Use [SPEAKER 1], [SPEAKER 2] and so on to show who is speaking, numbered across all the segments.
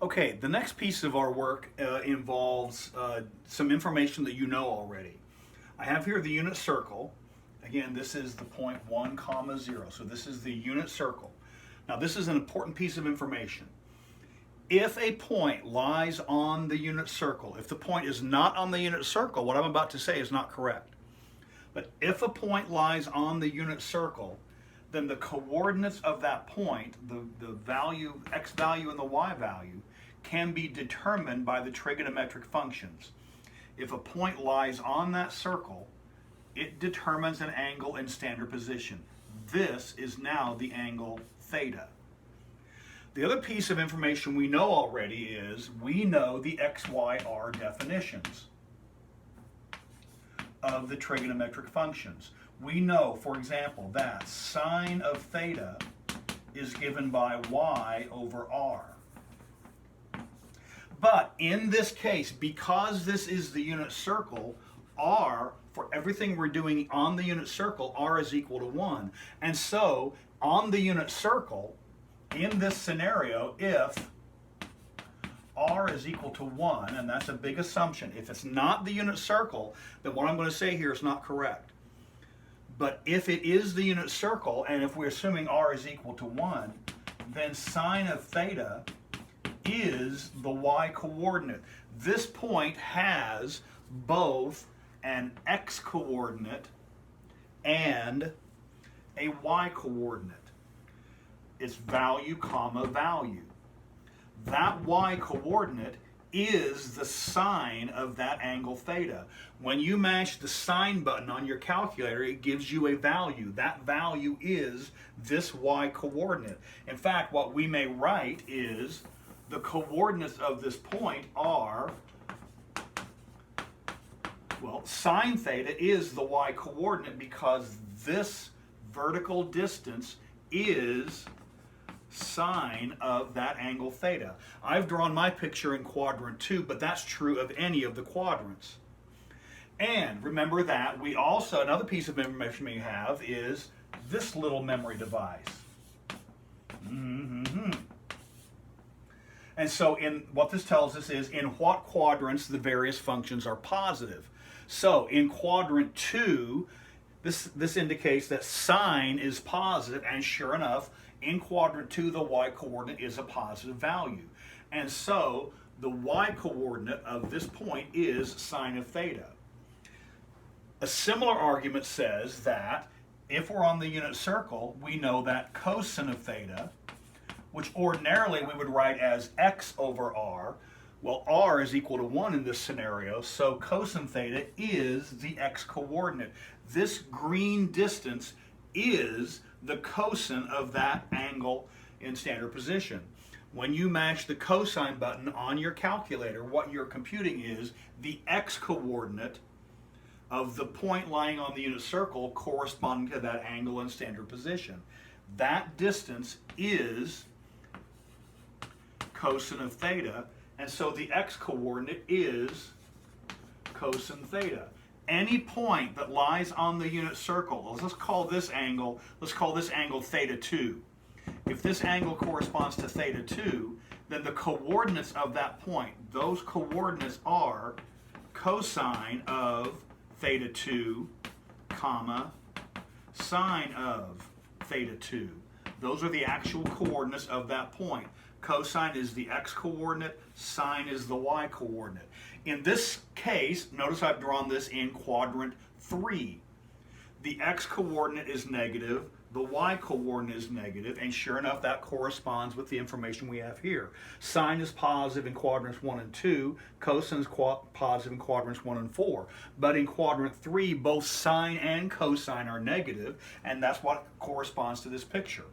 [SPEAKER 1] Okay, the next piece of our work involves some information that you know already. I have here the unit circle. Again, this is the point 1 comma 0. So this is the unit circle. Now this is an important piece of information. If a point lies on the unit circle, if the point is not on the unit circle, what I'm about to say is not correct. But if a point lies on the unit circle, then the coordinates of that point, the value, x value and the y value, can be determined by the trigonometric functions. If a point lies on that circle, it determines an angle in standard position. This is now the angle theta. The other piece of information we know already is we know the x, y, r definitions of the trigonometric functions. We know, for example, that sine of theta is given by y over r. But in this case, because this is the unit circle, r, for everything we're doing on the unit circle, r is equal to 1. And so, on the unit circle, in this scenario, if r is equal to 1, and that's a big assumption. If it's not the unit circle, then what I'm going to say here is not correct. But if it is the unit circle, and if we're assuming r is equal to 1, then sine of theta is the y coordinate. This point has both an x coordinate and a y coordinate. It's value comma value. That y coordinate is the sine of that angle theta. When you mash the sine button on your calculator, it gives you a value. That value is this y coordinate. In fact, what we may write is the coordinates of this point are, well, sine theta is the y coordinate because this vertical distance is sine of that angle theta. I've drawn my picture in quadrant 2, but that's true of any of the quadrants. And remember that we also, another piece of information we have is this little memory device. And so what this tells us is in what quadrants the various functions are positive. So in quadrant 2, this indicates that sine is positive, and sure enough, in quadrant 2, the y coordinate is a positive value. And so the y coordinate of this point is sine of theta. A similar argument says that if we're on the unit circle, we know that cosine of theta, which ordinarily we would write as x over r, well, r is equal to 1 in this scenario, so cosine theta is the x coordinate. This green distance is the cosine of that angle in standard position. When you mash the cosine button on your calculator, what you're computing is the x coordinate of the point lying on the unit circle corresponding to that angle in standard position. That distance is cosine of theta, and so the x coordinate is cosine theta. Any point that lies on the unit circle, let's call this angle theta 2. If this angle corresponds to theta 2, then the coordinates of that point, those coordinates are cosine of theta 2, comma, sine of theta 2. Those are the actual coordinates of that point. Cosine is the x coordinate, sine is the y coordinate. In this case, notice I've drawn this in quadrant 3. The x coordinate is negative, the y coordinate is negative, and sure enough, that corresponds with the information we have here. Sine is positive in quadrants 1 and 2, cosine is positive in quadrants 1 and 4. But in quadrant 3, both sine and cosine are negative, and that's what corresponds to this picture.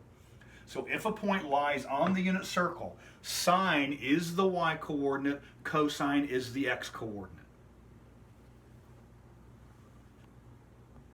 [SPEAKER 1] So if a point lies on the unit circle, sine is the y coordinate, cosine is the x coordinate.